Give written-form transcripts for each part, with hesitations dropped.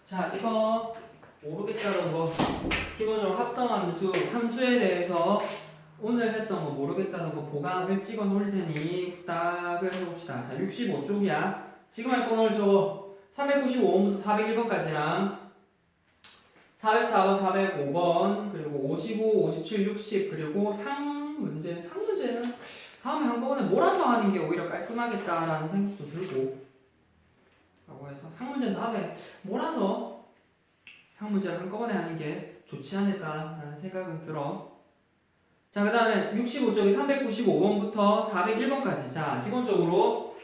자, 이거 모르겠다는 거 기본적으로 합성함수, 함수에 대해서 오늘 했던 거 모르겠다는 거 보강을 찍어 놓을 테니 딱을 해봅시다. 자, 65쪽이야. 지금 할 건 오늘 저거 395번부터 401번까지랑 404번, 405번, 그리고 55, 57, 60, 그리고 상문제는 다음에 한꺼번에 몰아서 하는 게 오히려 깔끔하겠다라는 생각도 들고, 라고 해서 상문제는 다음에 몰아서 상문제를 한꺼번에 하는 게 좋지 않을까라는 생각은 들어. 자, 그 다음에 65쪽에 395번부터 401번까지. 자, 기본적으로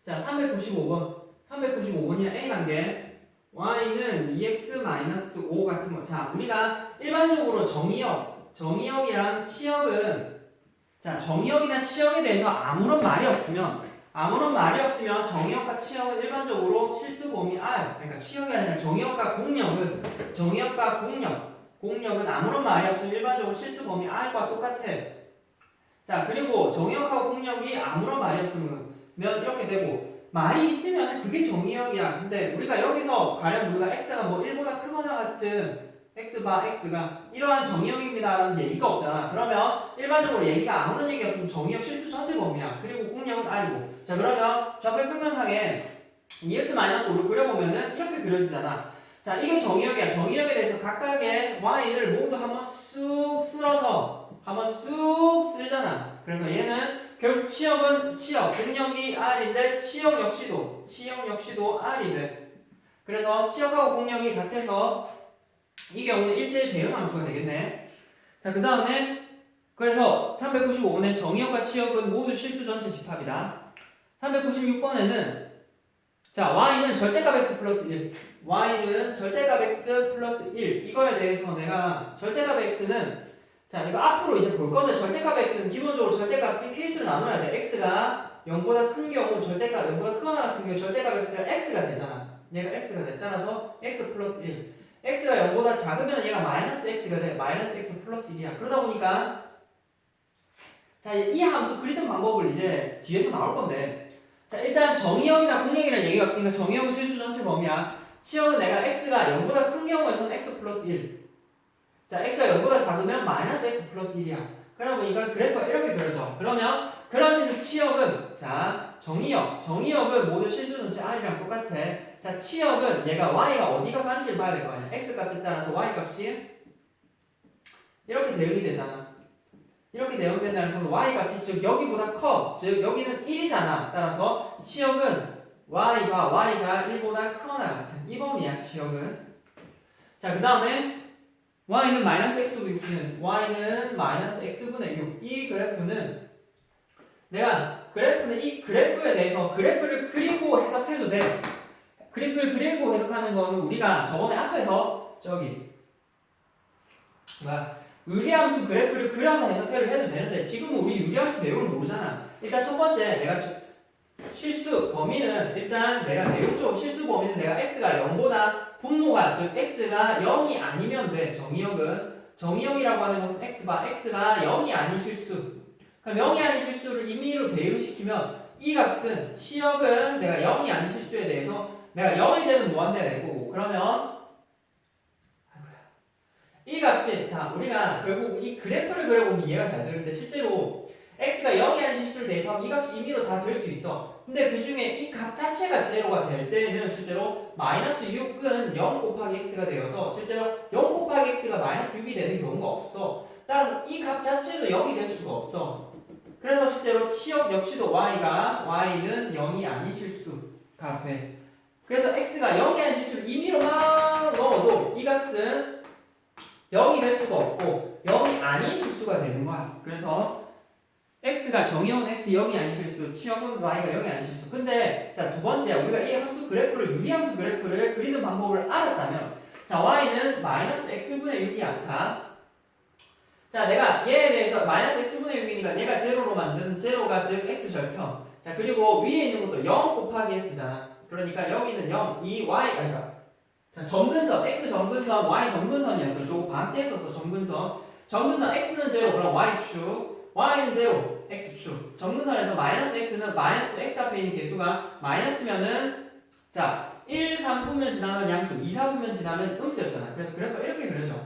자 395번이야. A 단계 y는 2x-5 같은 거. 자, 우리가 일반적으로 정의역이랑 치역은, 자, 정의역이나 치역에 대해서 아무런 말이 없으면 정의역과 치역은 일반적으로 실수범위 R, 그러니까 치역이 아니라 정의역과 공역은 아무런 말이 없으면 일반적으로 실수범위 R과 똑같아. 자, 그리고 정의역하고 공역이 아무런 말이 없으면 이렇게 되고, 말이 있으면 그게 정의역이야. 근데 우리가 여기서 가령 우리가 x가 뭐 1보다 크거나 같은 x가 이러한 정의역입니다 라는 얘기가 없잖아. 그러면 일반적으로 얘기가 아무런 얘기 없으면 정의역 실수 전체 범위야. 그리고 공역은 R이고. 자, 그러면 좌표 평면상에 2x-5를 그려보면은 이렇게 그려지잖아. 자, 이게 정의역이야. 정의역에 대해서 각각의 y를 모두 한번 쑥 쓸잖아. 그래서 얘는 결국 치역, 공역이 R인데 치역 역시도 R이 돼. 그래서 치역하고 공역이 같아서 이 경우는 1대1 대응 함수가 되겠네. 자, 그 다음에 그래서 395번의 정의역과 치역은 모두 실수 전체 집합이다. 396번에는 자, y는 절대값 x 플러스 1. 이거에 대해서 내가 절대값 x는, 자, 이거 앞으로 이제 볼 건데, 절대값 x는 기본적으로 절대값이 케이스로 나눠야 돼. x가 0보다 큰 경우, 절대값 0보다 크거나 같은 경우 절대값 x가 x가 되잖아. 얘가 x가 돼. 따라서 x 플러스 1. x가 0보다 작으면 얘가 마이너스 x가 돼. 마이너스 x 플러스 1이야. 그러다 보니까 자, 이 함수 그리던 방법을 이제 뒤에서 나올 건데, 자, 일단 정의역이나 공역이라는 얘기가 없으니까 정의역은 실수 전체 범위야. 치역은 내가 x가 0보다 큰 경우에서는 x 플러스 1. 자, x가 0보다 작으면 마이너스 x 플러스 1이야. 그러다 보니까 그래프가 이렇게 그려져. 그러면 그려지는 치역은, 자, 정의역은 모두 실수 전체 r이랑 똑같아. 자, 치역은 얘가 y가 어디가 가는지를 봐야 될 거 아니야. x 값에 따라서 y 값이 이렇게 대응이 되잖아. 이렇게 대응이 된다는 건 y 값이 즉 여기보다 커. 즉 여기는 1이잖아. 따라서 치역은 y가 1보다 크거나 같은 이 범위야. 치역은. 자, 그 다음에 y는 마이너스 x분의 6는 y는 마이너스 x분의 6. 이 그래프는 내가 이 그래프에 대해서 그래프를 그리고 해석해도 돼. 그래프를 그리고 해석하는 거는 우리가 저번에 앞에서 유리함수 그래프를 그려서 해석을 해도 되는데, 지금은 우리 유리함수 내용을 모르잖아. 일단 첫 번째 내가 실수 범위는, 일단 내가 내용적으로 실수 범위는 내가 x가 0보다 분모가, 즉 x가 0이 아니면 돼. 정의역이라고 하는 것은 x가 0이 아닌 실수. 그럼 0이 아닌 실수를 임의로 대응시키면 이 값은, 치역은 내가 0이 아닌 실수에 대해서 내가 0이 되는 무한대가 될 거고, 그러면 이 값이, 자, 우리가 결국 이 그래프를 그려보면 이해가 잘 되는데, 실제로 x가 0이 아닌 실수를 대입하면 이 값이 임의로 다 될 수 있어. 근데 그 중에 이 값 자체가 제로가 될 때는 실제로 마이너스 6은 0 곱하기 x가 되어서 실제로 0 곱하기 x가 마이너스 6이 되는 경우가 없어. 따라서 이 값 자체도 0이 될 수가 없어. 그래서 실제로 치역 역시도 y는 0이 아닌 실수가 돼. 그래서 x가 0이 아닌 실수를 임의로 막 넣어도 이 값은 0이 될 수가 없고 0이 아닌 실수가 되는 거야. 그래서 x가 정의역은 x 0이 아닌 실수, 치역은 y가 0이 아닌 실수. 근데 자, 두 번째, 우리가 이 함수 그래프를, 유리함수 그래프를 그리는 방법을 알았다면, 자, y는 마이너스 x분의 6이야. 자, 내가 얘에 대해서 마이너스 x분의 6이니까 얘가 제로로 만드는, 제로가 즉 x 절편. 자, 그리고 위에 있는 것도 0 곱하기 x잖아. 그러니까 여기는 0, 이 y, 자, 점근선, x 점근선, y 점근선이었어. 저거 방학 때 했었어. 점근선 x는 제로, 그럼 y축, y는 제로, x축. 점근선에서 마이너스 x는 마이너스 x 앞에 있는 개수가 마이너스면은 자, 1, 3분면 지나면 양수, 2, 4분면 지나면 음수였잖아. 그래서 그래프가 이렇게 그려져.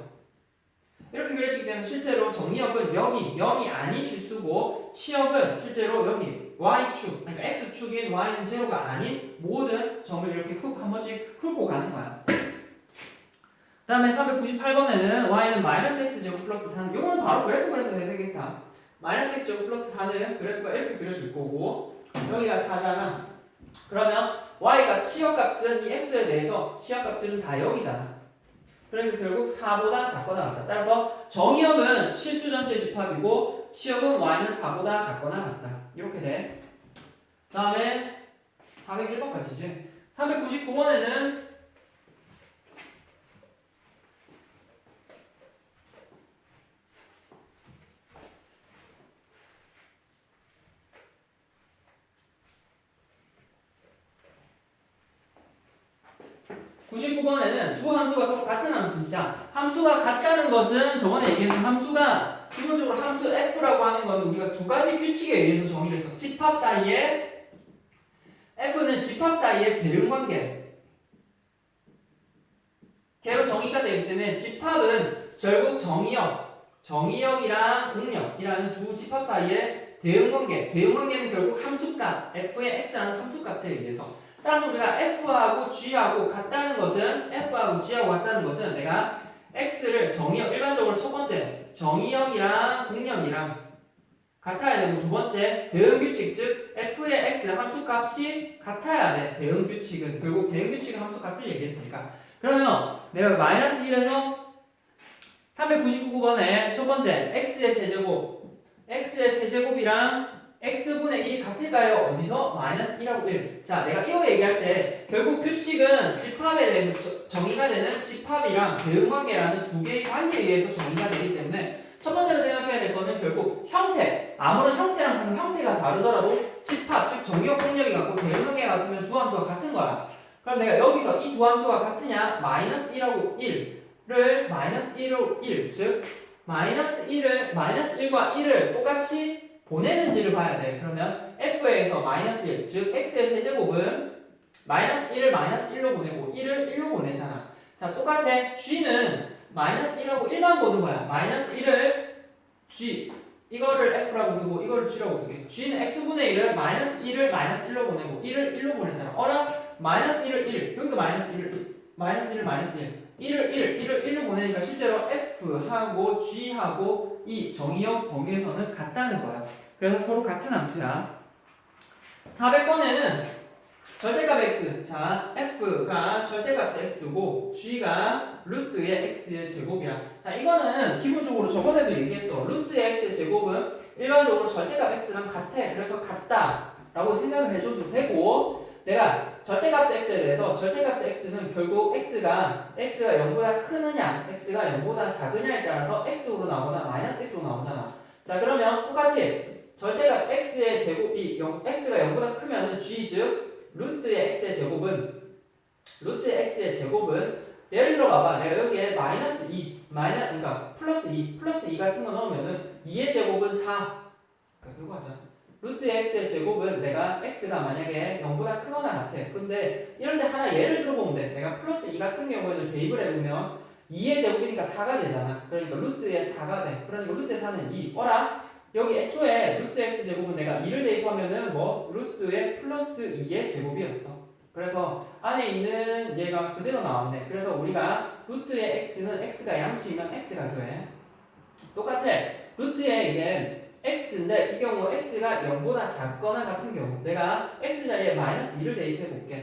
이렇게 그려지기 때문에 실제로 정리역은 여기 0이 아닌 실수고 치역은 실제로 여기 y축, 그러니까 x축인 y는 제로가 아닌 모든 점을 이렇게 훅 한 번씩 훑고 가는 거야. 그 다음에 398번에는 y는 마이너스 x제곱 플러스 4는 요거는 바로 그래프 그려서 되겠다. 마이너스 x제곱 플러스 4는 그래프가 이렇게 그려질 거고 여기가 4잖아. 그러면 y가 치역값은 이 x에 대해서 치역값들은 다 여기잖아. 그러니까 결국 4보다 작거나 같다. 따라서 정의역은 실수 전체 집합이고 치역은 y는 4보다 작거나 같다. 이렇게 돼. 다음에 401번까지지. 399번에는 두 함수가 서로 같은 함수이자 함수가 같다는 것은 저번에 얘기했던 함수가 기본적으로 함수 f라고 하는 것은 우리가 두 가지 규칙에 의해서 정의돼서 집합 사이에 f는 집합 사이의 대응관계 걔로 정의가 되기 때문에 집합은 결국 정의역이랑 공역이라는 두 집합 사이의 대응관계는 결국 함수값 f의 x라는 함수값에 의해서 따라서 우리가 f하고 g하고 같다는 것은 내가 x를 정의역 일반적으로 첫 번째 정의역이랑 공역이랑 같아야 되고 두 번째 대응규칙 즉 f의 x 함수값이 같아야 돼. 대응규칙은 결국 대응규칙은 함수값을 얘기했으니까 그러면 내가 마이너스 1에서 399번에 첫 번째 x의 세제곱이랑 x분의 1이 같을까요? 어디서? 마이너스 1하고 1. 자, 내가 이거 얘기할 때 결국 규칙은 집합에 대해서 정의가 되는 집합이랑 대응관계라는 두 개의 관계에 의해서 정의가 되기 때문에 첫 번째로 생각해야 될 것은 결국 형태. 아무런 형태랑 형태가 다르더라도 집합, 즉 정의역 공역이 같고 대응관계가 같으면 두 함수가 같은 거야. 그럼 내가 여기서 이 두 함수가 같으냐? 마이너스 1하고 1을 마이너스 1하고 1, 즉 마이너스 1과 1을 똑같이 보내는지를 봐야 돼. 그러면 f에서 마이너스 1, 즉 x의 세제곱은 마이너스 1을 마이너스 1로 보내고 1을 1로 보내잖아. 자, 똑같아. g는 마이너스 1하고 1만 보는 거야. 마이너스 1을 g, 이거를 f라고 두고 이거를 g라고 둘게. g는 x분의 1을 마이너스 1을 마이너스 1로 보내고 1을 1로 보내잖아. 어라? 마이너스 1을 1, 여기도 마이너스 1을 마이너스 1을 마이너스 1을 1로 보내니까 실제로 f하고 g하고 이 정의역 범위에서는 같다는 거야. 그래서 서로 같은 함수야. 400번에는 절대값 x. 자, f가 절대값 x고 g가 루트의 x의 제곱이야. 자, 이거는 기본적으로 저번에도 얘기했어. 루트의 x의 제곱은 일반적으로 절대값 x랑 같아. 그래서 같다라고 생각을 해줘도 되고 내가 절대값 x에 대해서 절대값 x는 결국 x가 0보다 크느냐 x가 0보다 작으냐에 따라서 x로 나오거나 마이너스 x로 나오잖아. 자, 그러면 똑같이 절대값 x의 제곱이 x가 0보다 크면은 g 즉 루트의 x의 제곱은 예를 들어 봐봐. 내가 여기에 마이너스 2 그러니까 플러스 2 같은 거 넣으면은 2의 제곱은 4. 그러니까 이거 하자. 루트 x의 제곱은 내가 x가 만약에 0보다 크거나 같아. 근데 이런데 하나 예를 들어보면 돼. 내가 플러스 2 같은 경우에는 대입을 해보면 2의 제곱이니까 4가 되잖아. 그러니까 루트의 4가 돼. 그러니까 루트의 4는 2. 어라? 여기 애초에 루트 x 제곱은 내가 2를 대입하면은 루트의 플러스 2의 제곱이었어. 그래서 안에 있는 얘가 그대로 나왔네. 그래서 우리가 루트의 x는 x가 양수이면 x가 돼. 똑같아. 루트의 이제 x인데 이 경우 x가 0보다 작거나 같은 경우 내가 x 자리에 마이너스 2를 대입해 볼게.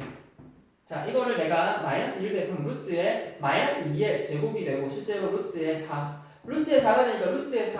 자, 이거를 내가 마이너스 1을 대입하면 루트의 마이너스 2의 제곱이 되고 실제로 루트의 4. 루트의 4가 되니까 루트의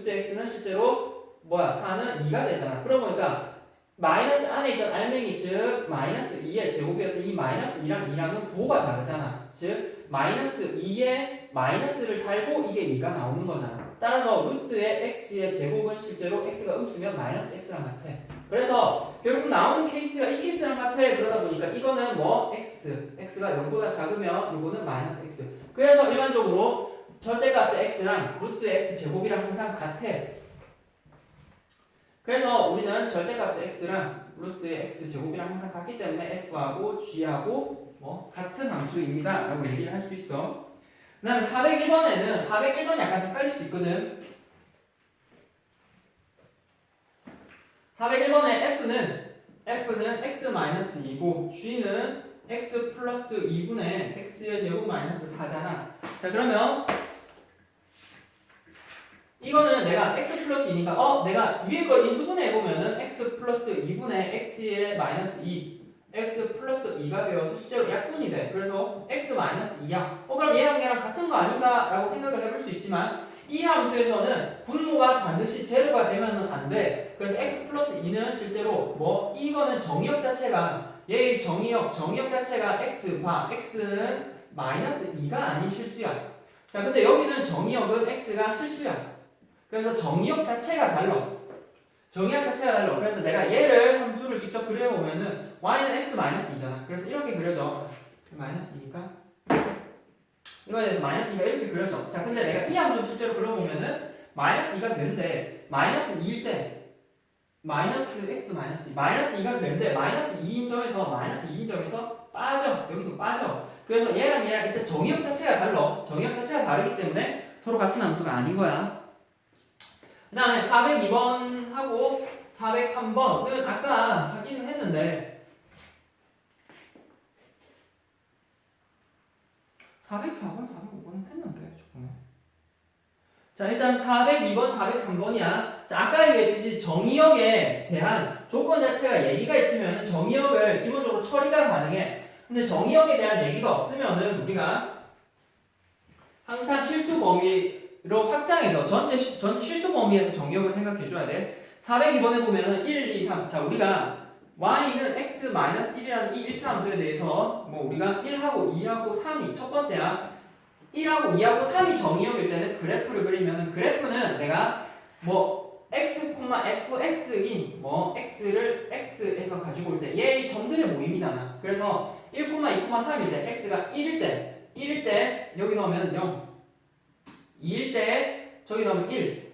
x는 실제로 4는 2가 되잖아. 그러고 보니까 마이너스 안에 있던 알맹이 즉 마이너스 2의 제곱이었던 이 마이너스 2랑 2랑은 부호가 다르잖아. 즉 마이너스 2에 마이너스를 달고 이게 2가 나오는 거잖아. 따라서 루트의 x의 제곱은 실제로 x가 음수면 마이너스 x랑 같아. 그래서 결국 나오는 케이스가 이 케이스랑 같아. 그러다 보니까 이거는 x가 0보다 작으면 이거는 마이너스 x. 그래서 일반적으로 절대값의 x랑 루트의 x 제곱이랑 항상 같아. 그래서 우리는 절대값의 x랑 루트 x 제곱이랑 항상 같기 때문에 f하고 g하고 뭐 같은 함수입니다 라고 얘기를 할 수 있어. 그 다음에 401번이 약간 헷갈릴 수 있거든. 401번의 f는 x-2고 g는 x 플러스 2분의 x의 제곱 마이너스 4잖아. 자 그러면 이거는 내가 x 플러스 2니까 내가 위에 걸 인수분해해보면은 x 플러스 2분의 x의 마이너스 2 x 플러스 2가 되어서 실제로 약분이 돼. 그래서 x 마이너스 2야. 그럼 얘랑 얘랑 같은 거 아닌가? 라고 생각을 해볼 수 있지만 이 함수에서는 분모가 반드시 제로가 되면은 안 돼. 그래서 x 플러스 2는 실제로 뭐 이거는 정의역 자체가 얘의 정의역 자체가 x는 마이너스 2가 아닌 실수야. 자 근데 여기는 정의역은 x가 실수야. 그래서 정의역 자체가 달라. 그래서 내가 얘를 함수를 직접 그려보면은 y는 x 마이너스 2잖아. 그래서 이렇게 그려져. 마이너스 2니까 이거에 대해서 마이너스 2가 이렇게 그려져. 자 근데 내가 이 함수 실제로 그려보면은 마이너스 2가 되는데 마이너스 2일 때 마이너스 x 마이너스 2 마이너스 2가 되는데 마이너스 2인 점에서 빠져. 여기도 빠져. 그래서 얘랑 일단 정의역 자체가 달라. 정의역 자체가 다르기 때문에 서로 같은 함수가 아닌 거야. 그 다음에 402번하고 403번은 아까 하기는 했는데 404번, 405번은 했는데 조금에. 자 일단 402번, 403번이야. 자 아까 얘기했듯이 정의역에 대한 조건 자체가 얘기가 있으면 정의역을 기본적으로 처리가 가능해. 근데 정의역에 대한 얘기가 없으면은 우리가 항상 실수 범위로 확장해서 전체 실수 범위에서 정의역을 생각해 줘야 돼. 402번에 보면은 1, 2, 3. 자 우리가 y는 x-1이라는 이 1차 함수에 대해서 뭐 우리가 1하고 2하고 3이 첫 번째야. 1하고 2하고 3이 정의역일 때는 그래프를 그리면은 그래프는 내가 뭐 x, fx인 뭐 x를 x에서 가지고 올 때 얘의 점들의 모임이잖아. 그래서 1, 2, 3일 때 x가 1일 때 여기 넣으면 0, 2일 때 저기 넣으면 1,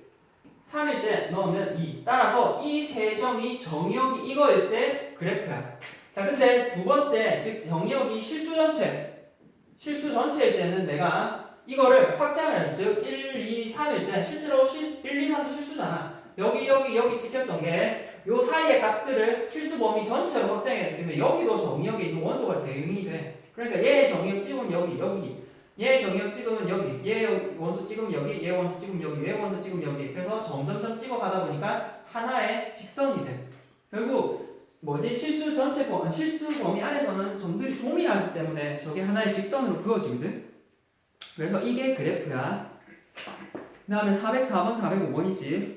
3일 때 넣으면 2. 따라서 이 세 점이 정의역이 이거일 때 그래프야. 자 근데 두 번째 즉 정의역이 실수 전체일 때는 내가 이거를 확장을 해서 즉 1, 2, 3일 때 실제로 1, 2, 3도 실수잖아. 여기 찍혔던 게 요 사이의 값들을 실수 범위 전체로 확장해야 되기 때문에 여기도 정의역에 있는 원소가 대응이 돼. 그러니까 얘의 정의역 찍으면 여기 얘의 정의역 찍으면 여기 얘의 원소 찍으면 여기 얘의 원소 찍으면 여기 얘의 원소 찍으면 여기. 그래서 점점점 찍어가다 보니까 하나의 직선이 돼. 결국 실수 범위 안에서는 점들이 조밀하기 때문에 저게 하나의 직선으로 그어지거든. 그래서 이게 그래프야. 그 다음에 404번, 405번이지.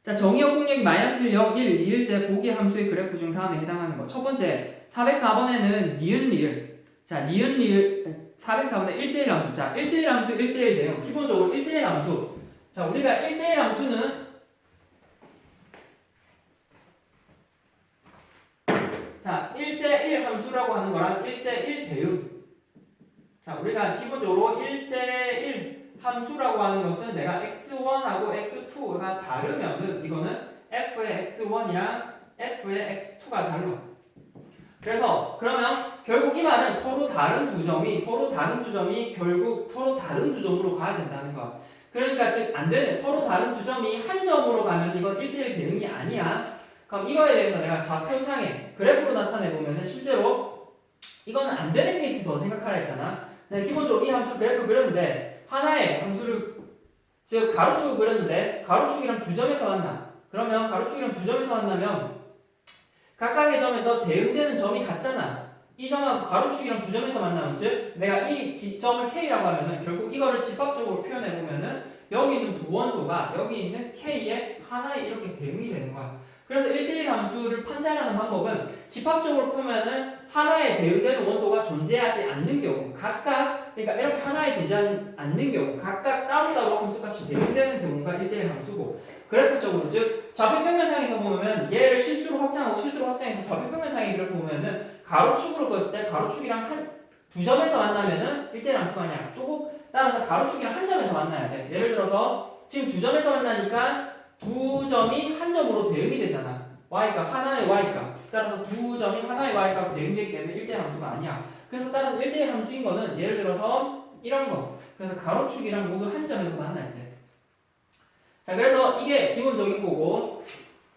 자, 정의역 공역이 마이너스 1, 0, 1, 2일 때 보기 함수의 그래프 중 다음에 해당하는 거. 첫 번째, 404번에는 니은 리을. 자, 니은 리을 404번에 1대1 함수. 자, 1대1 함수, 1대1 내용. 기본적으로 1대1 함수. 자, 우리가 1대1 함수는 자, 1대1 함수라고 하는 거랑 1대1 대응. 자, 우리가 기본적으로 1대1 함수라고 하는 것은 내가 x1하고 x2가 다르면은 이거는 f의 x1이랑 f의 x2가 달라. 그래서 그러면 결국 이 말은 서로 다른 두 점이 결국 서로 다른 두 점으로 가야 된다는 거. 그러니까 즉 안 되네. 서로 다른 두 점이 한 점으로 가면 이건 1대1 대응이 아니야. 그럼 이거에 대해서 내가 좌표창에 그래프로 나타내 보면은 실제로 이거는 안 되는 케이스 더 생각하라 했잖아. 내가 기본적으로 이 함수 그래프 그렸는데 하나의 함수를 즉 가로축을 그렸는데 가로축이랑 두 점에서 만나. 그러면 가로축이랑 두 점에서 만나면 각각의 점에서 대응되는 점이 같잖아. 이 점하고 가로축이랑 두 점에서 만나면 즉 내가 이 지점을 K라고 하면은 결국 이거를 집합적으로 표현해 보면은 여기 있는 두 원소가 여기 있는 K에 하나에 이렇게 대응이 되는 거야. 그래서 1대1 함수를 판단하는 방법은 집합적으로 보면은 하나에 대응되는 원소가 존재하지 않는 경우 그러니까 이렇게 하나에 존재하지 않는 경우 각각 따로따로 함수값이 대응되는 경우가 1대1 함수고 그래프적으로 즉 좌표평면상에서 보면 얘를 실수로 확장해서 좌표평면상의 그래프 보면은 가로축으로 그었을 때 가로축이랑 두 점에서 만나면은 1대1 함수가 아니야. 따라서 가로축이랑 한 점에서 만나야 돼. 예를 들어서 지금 두 점에서 만나니까 두 점이 한 점으로 대응이 되잖아. y값, 하나의 y값. 따라서 두 점이 하나의 y값으로 대응되기 때문에 1대1 함수가 아니야. 그래서 따라서 1대1 함수인 거는 예를 들어서 이런 거. 그래서 가로축이랑 모두 한 점에서 만날 때. 자, 그래서 이게 기본적인 거고.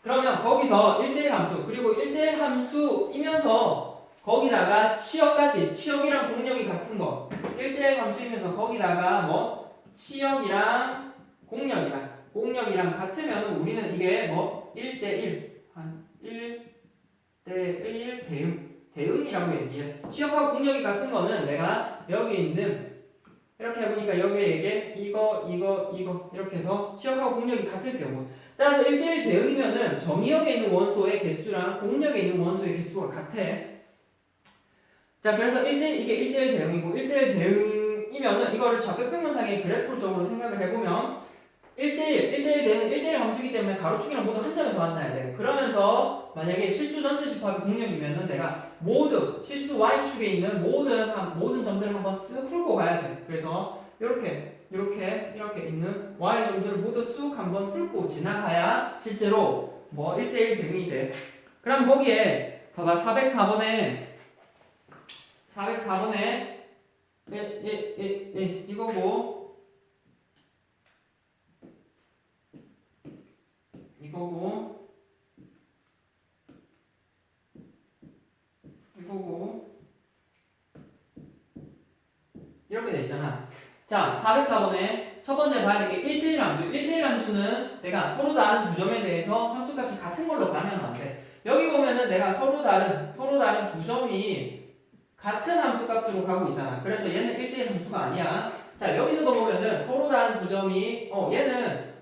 그러면 거기서 1대1 함수, 그리고 1대1 함수이면서 거기다가 치역까지, 치역이랑 공역이 같은 거. 1대1 함수이면서 거기다가 뭐 치역이랑 공역이랑 같으면 우리는 이게 뭐 1대1, 한 1대1 대응이라고 얘기해. 치역하고 공역이 같은 거는 내가 여기 있는 이렇게 해보니까 여기에 이거 이렇게 해서 치역하고 공역이 같을 경우, 따라서 1대1 대응이면은 정의역에 있는 원소의 개수랑 공역에 있는 원소의 개수가 같아. 자, 그래서 이게 1대1 대응이고, 1대1 대응이면은 이거를 좌표평면상의 그래프적으로 생각을 해보면 1대1 대응은 1대1 함수이기 때문에 가로축이랑 모두 한 점에서 만나야 돼. 그러면서 만약에 실수 전체 집합이 공역이면은 내가 모두 실수 y축에 있는 모든 점들을 한번 쓱 훑고 가야 돼. 그래서 이렇게 있는 y 점들을 모두 쑥 한번 훑고 지나가야 실제로 뭐 1대1 대응이 돼. 그럼 거기에 봐봐, 404번에 이거고 이렇게 돼 있잖아. 자, 404번에 첫 번째 봐야 될 게 1대1 함수. 1대1 함수는 내가 서로 다른 두 점에 대해서 함수값이 같은 걸로 가면 안 돼. 여기 보면은 내가 서로 다른 두 점이 같은 함수값으로 가고 있잖아. 그래서 얘는 1대1 함수가 아니야. 자, 여기서도 보면은 서로 다른 두 점이 얘는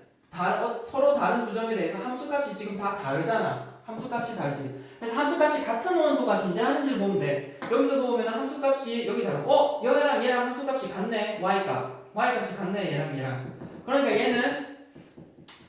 서로 다른 두 점에 대해서 함수값이 지금 다 다르잖아. 함수값이 다르지. 그래서 함수값이 같은 원소가 존재하는지를 보면 돼. 여기서도 보면 함수값이 여기 다르고, 얘랑 함수값이 같네. y값이 같네. 얘랑. 그러니까 얘는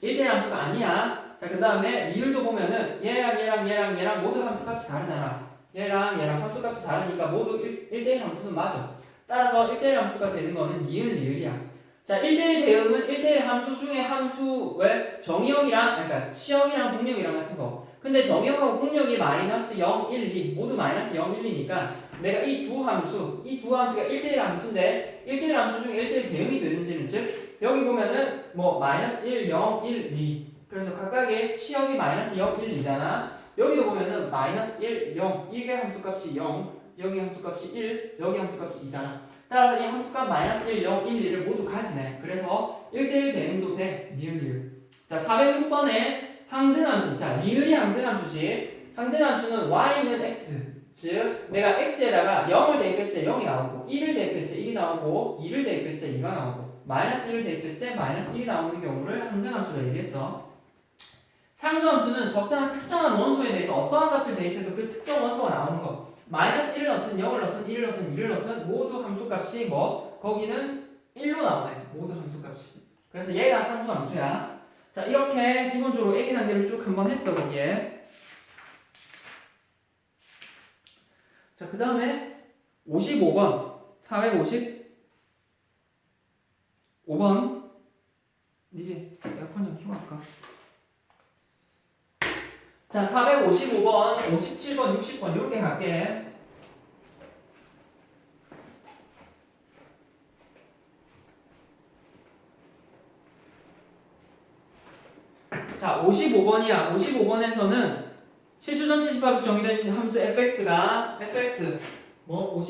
1대1 함수가 아니야. 자, 그 다음에 리을도 보면은 얘랑 모두 함수값이 다르잖아. 얘랑 함수값이 다르니까 모두 1대1 함수는 맞아. 따라서 1대1 함수가 되는 거는 리을이야. 자, 1대1 대응은 1대1 함수 중에 함수의 정의역이랑, 그러니까 치역이랑 공역이랑 같은 거. 근데 정의역하고 공역이 마이너스 0, 1, 2 모두 마이너스 0, 1, 2니까 내가 이 두 함수가 1대1 함수인데 1대1 함수 중에 1대1 대응이 되는지는, 즉 여기 보면은 뭐 마이너스 1, 0, 1, 2. 그래서 각각의 치역이 마이너스 0, 1, 2잖아. 여기도 보면은 마이너스 1, 0, 이게 함수값이 0, 여기 함수값이 1, 여기 함수값이 2잖아. 따라서 이 함수값 마이너스 1, 0, 1, 2를 모두 가지네. 그래서 1대1 대응도 돼. 리을. 자, 406번에 항등함수. 자, 리을이 항등함수지. 항등함수는 y는 x. 즉 내가 x에다가 0을 대입했을 때 0이 나오고, 1을 대입했을 때 1이 나오고, 2를 대입했을 때 2가 나오고, 마이너스 1을 대입했을 때 마이너스 1이 나오는 경우를 항등함수로 얘기했어. 상수함수는 특정한 원소에 대해서 어떠한 값을 대입해도 그 특정 원소가 나오는 거. 마이너스 1을 넣든 0을 넣든 1을 넣든 2를 넣든 모두 함수값이 거기는 1로 나오네. 모두 함수값이. 그래서 얘가 상수함수야. 자, 이렇게 기본적으로 A 단계를 쭉 한번 했어, 거기에. 자, 그 다음에 55번. 455번. 이제 에어컨 좀 켜볼까? 자, 455번, 57번, 60번 이렇게 갈게. 자, 55번이야. 55번에서는 실수 전체 집합이 정의된 함수 fx가 fx 뭐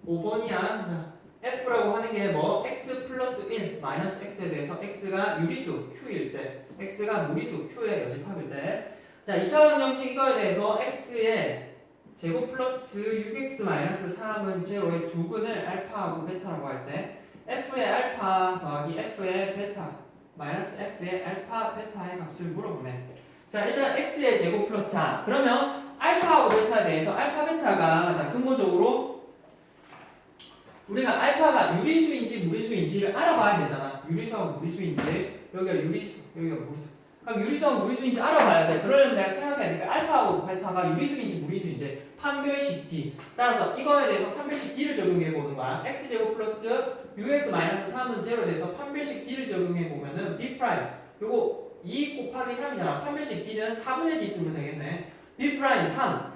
55번이야. f라고 하는 게 뭐 x 플러스 1 마이너스 x에 대해서 x가 유리수 q일 때, x가 무리수 q의 여집합일 때. 자, 2차원 형식 이거에 대해서 x의 제곱 플러스 6x 마이너스 3은 제로의 두근을 알파하고 베타라고 할 때 f의 알파 더하기 f의 베타 마이너스 f의 알파 베타의 값을 물어보네. 자, 일단 x의 제곱 플러스, 자, 그러면 알파하고 베타에 대해서 알파 베타가, 자, 근본적으로 우리가 알파가 유리수인지 무리수인지를 알아봐야 되잖아. 유리수하고 무리수인지, 여기가 유리수, 여기가 무리수. 그럼 유리수하고 무리수인지 알아봐야 돼. 그러려면 내가 생각해야 되니까 알파하고 베타가 유리수인지 무리수인지 판별식 D. 따라서 이거에 대해서 판별식 D를 적용해 보는 거야. x제곱 플러스 6x 마이너스 3은 제로에 대해서 판별식 D를 적용해 보면은 B 프라임. 요거 2 곱하기 3이잖아. 판별식 D는 4분의 D 쓰면 되겠네. B 프라임 3.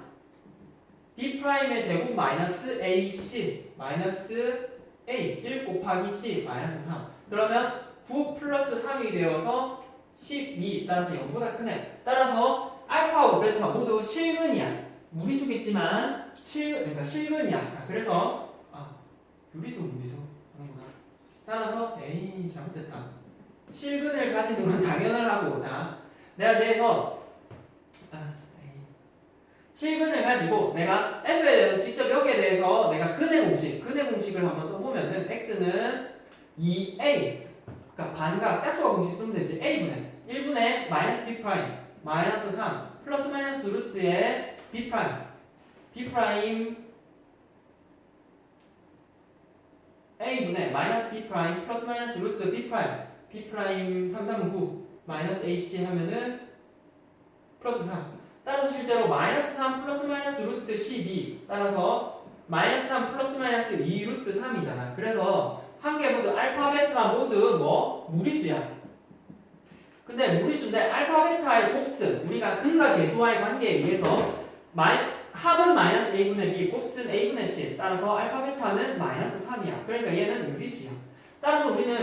B 프라임의 제곱 마이너스 AC 마이너스 A 1 곱하기 C 마이너스 3. 그러면 9 플러스 3이 되어서 12. 따라서 0보다 크네. 따라서 알파하고 베타 모두 실근이야. 무리수겠지만 그러니까 실근이야. 자, 그래서 유리수 아니구나. 따라서 에이 잘못됐다. 실근을 가지는 건 당연을 하고. 자, 내가 대해서 실근을 가지고 내가 f에 대해서 직접 여기에 대해서 내가 근의 공식을 한번 써보면은 x는 2a 그러니까 반각 짝수가 공식 쓰면 되지. a분의 1분의 마이너스 b 프라임 마이너스 3 플러스 마이너스 루트의 b 프라임 a분의 마이너스 b 프라임 플러스 마이너스 루트 b 프라임 339 마이너스 ac 하면은 플러스 3. 따라서 실제로 마이너스 3 플러스 마이너스 루트 12 따라서 마이너스 3 플러스 마이너스 2 루트 3이잖아. 그래서 한 개 모두 알파 베타 모두 뭐 무리수야. 근데 무리수인데 알파 베타의 곱슨 우리가 근과 계수와의 관계에 의해서 합은 마이너스 a분의 b 곱슨 a분의 c 따라서 알파 베타는 마이너스 3이야. 그러니까 얘는 무리수야. 따라서 우리는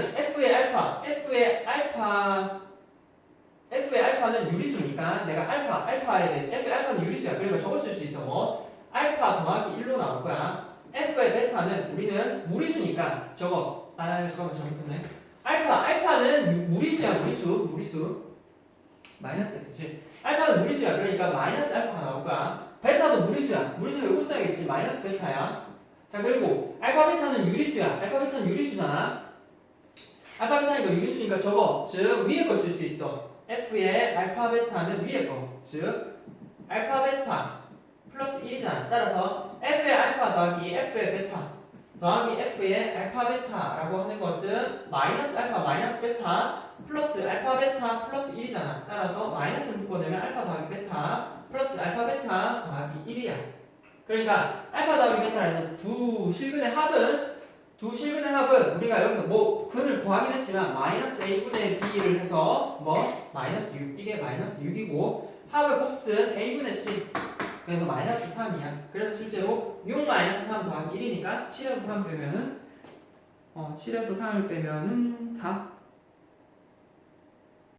f의 알파는 유리수니까 내가 알파에 대해서 f의 알파는 유리수야. 그러니까 저걸 쓸 수 있어. 뭐 알파 더하기 1로 나올 거야. f의 베타는 우리는 무리수니까 저거 잠깐만 잘못했네. 알파는 무리수야. 무리수 마이너스 x지. 알파는 무리수야. 그러니까 마이너스 알파가 나올 거야. 베타도 무리수야. 무리수가 이거 써야겠지. 마이너스 베타야. 자, 그리고 알파 베타는 유리수야. 알파 베타는 유리수잖아. 알파 베타니까 유리수니까 저거 즉 위에 걸 쓸 수 있어. f의 알파 베타는 위에 거. 즉 알파 베타 플러스 1이잖아. 따라서 f의 알파 더하기 f의 베타 더하기 f의 알파 베타라고 하는 것은 마이너스 알파 마이너스 베타 플러스 알파 베타 플러스 1이잖아. 따라서 마이너스를 묶어내면 알파 더하기 베타 플러스 알파 베타 더하기 1이야. 그러니까 알파 더하기 베타에서 두 실근의 합은 우리가 여기서 뭐 근을 구하긴 했지만 마이너스 a분의 b를 해서 뭐 마이너스 6 이게 마이너스 6이고 합의 곱은 a분의 c 그래서 마이너스 3이야. 그래서 실제로 6 마이너스 3 더하기 1이니까 7에서 3 빼면은 7에서 3을 빼면은 4